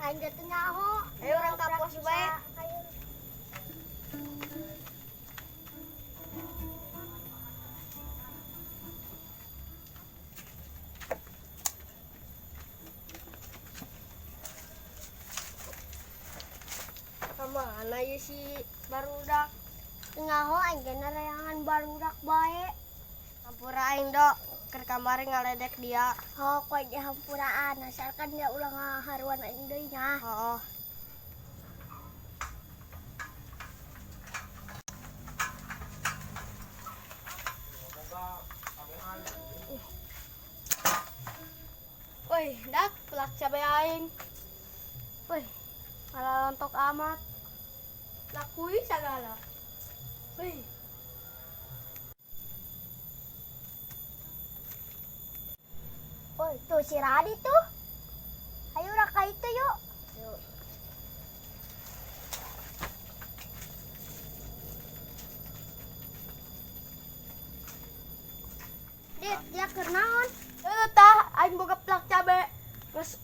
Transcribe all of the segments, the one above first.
Aing teh nyaho. Ayo orang kapos bae. Mana ya si barudak? Nyaho aing teh narayangan barudak bae. Hampura aing dok, ke kamar ngaledek dia. Oh, kok di hampuraan asalkan dia ulang haruan aing deui nya. Oh. Woi, dak pelak cabai aing. Woi, malah lontok amat. Lakui segala. Woi. Oh, tuh si Radi tuh. Ayo raka itu yuk. Yuk. Dit, dia kenaon? Tah, aing boga pelak cabe. Geus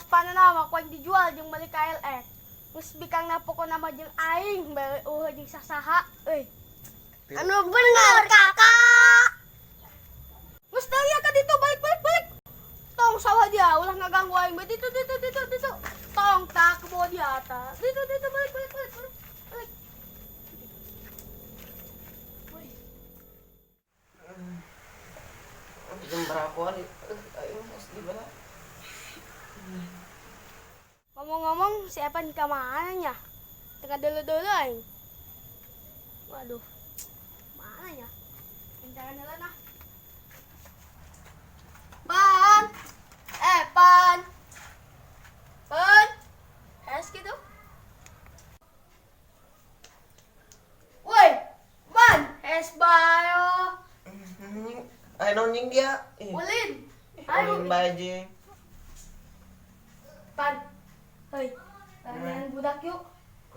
panen awak ku aing dijual jeung beli KLX. Geus bikangna pokona mah jeung aing bae jeung sasaha euy. Anu bener, Kakak. Geus teu ya ka ditu balik. Tong sawah dia ulah ngaganggu aing bae ditu. Tong tak ke bawah dia ta. Ditu balik. Woi. Jam berapa nih? Ayo mas di mana? Ngomong-ngomong siapa nih ke mana nya? Tengah dulu aing. Waduh. Mana nya? Jangan heula nah. Pan. Pan. Es gitu. Woi, Pan, es bayo. Ayo nonjing dia. Ulin. Ayo baju. Pan. Hei, tangan budak yuk.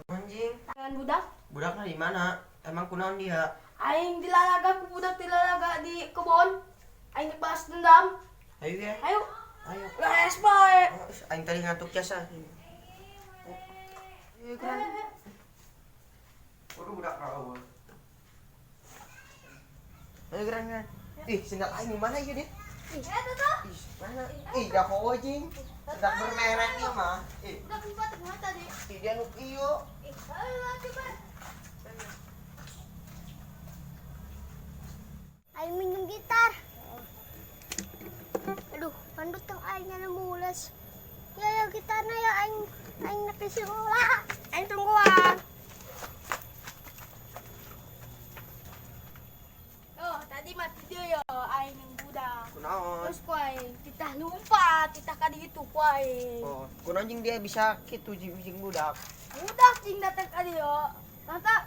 Anjing. Tangan budak. Budaknya di mana? Emang kunaon dia? Aing dilalaga ku budak dilalaga di kebon. Aing balas dendam. Ayo ya. Ayo. Ayo. Es bae. Aing tadi ngantuk jasa. Ayo kan. Waduh budak kau. Ayo kan. Ih, sendal aing di mana ya, Dit? Ih, eta tuh. Ih, mana? Ih, dah kau jing. Sedang bermerek dia mah. Udah buat teman tadi. Ih, dia nuk iyo. Ayo coba. Aing minum gitar. Aduh, pandut tong aingnya mules. Ya gitarna ya aing nepi sekolah. Aing tungguan. Oh, tadi mati dia yo aing yang budak. Kunaon? Terus ku aing titah lumpat, titah ka ditu ku aing. Oh, kunaon jing dia bisa kitu jing budak. Budak cing datang ka dieu. Tata,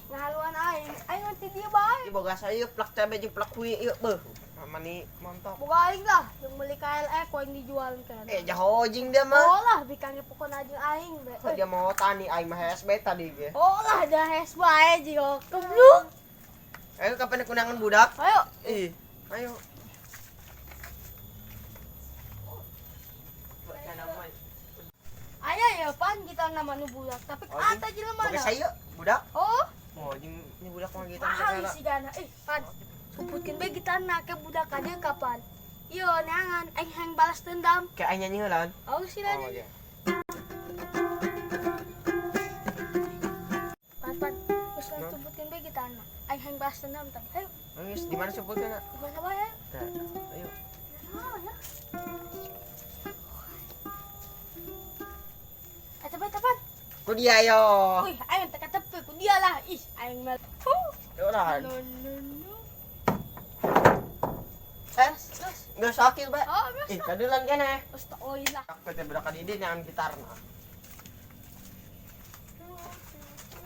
ngahaluan aing nanti dia bae. Ieu boga saya plak cabe jeung plak kui ieu beuh. Mani mantap. Boga aing lah, yang beli KLX ku aing dijual kan. Jaho jing dia mah. Oh lah, bikangnya pokoknya aja aing be. Dia mau tani aing mah HSB tadi ge. Oh lah, dah hes bae jigo. Kebluk. Ayo kapan kunangan budak? Ayo. Ayo. Ayo ya pan kita nama nu budak, tapi ata jelema Boga na. saya budak. Oh, Oh, jing ini budak mah kita mahal si gana. Pan. Suputkeun be gitarna ke budak ka dieu kapan? Iyo neangan aing hang balas dendam. Kayak aing nyanyi heulan. Oh sila Oh, nya. iya. Pan. Geus lah suputkeun be gitarna. Aing hang balas dendam tadi. Ayo, Ayo, di mana sebutnya? di mana bae? Ayo. Oh ya. Tepan. Ku dia yo. Wih, aing teka tepi ku dia lah. Ih, aing mel. Yo lah. No. Terus. Enggak sakit, Pak. Oh, geus. Kadulan keneh. Terus tak oi lah. Aku teh budak ka dieu nyangan gitarna.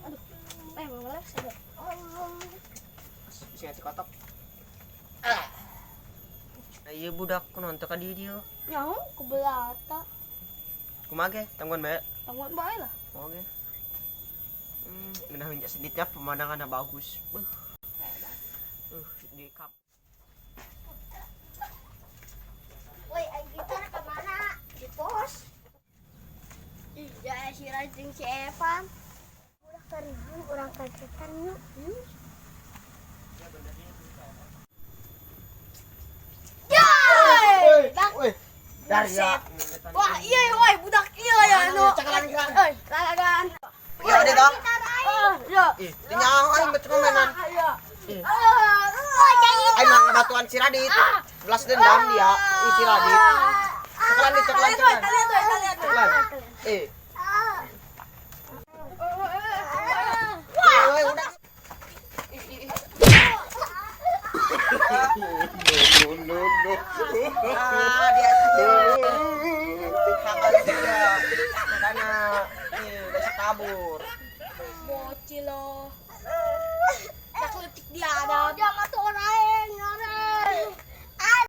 Aduh. Mau les ada. Sing ati kotok. Ayo budak kunaon teh ka dieu. Nyaho ku belata. Kumaha ge? Tangguan bae. Tangguan bae lah. Oke. Genah minyak sedikitnya pemandangannya bagus. Di kap. Woi, aing gitar ke mana? Di pos. jeung si Evan. Udah keringan orang kagetan yuk. Woi. Dari ya. Wah, iya woi, budak iya ya anu. Cakalan kan. Euy, lalagan. Iya udah dong. Iya. Ih, tinggal aing betul mainan. Iya. Aing mah batuan si Radit. Belas dendam dia, si Radit. Cakalan. Cakalan. Woi, udah. No. Ah, dia. Kakak dia. Makanya udah kabur. Bocil lo. Dak leutik dia ada. Jangan tuh orang.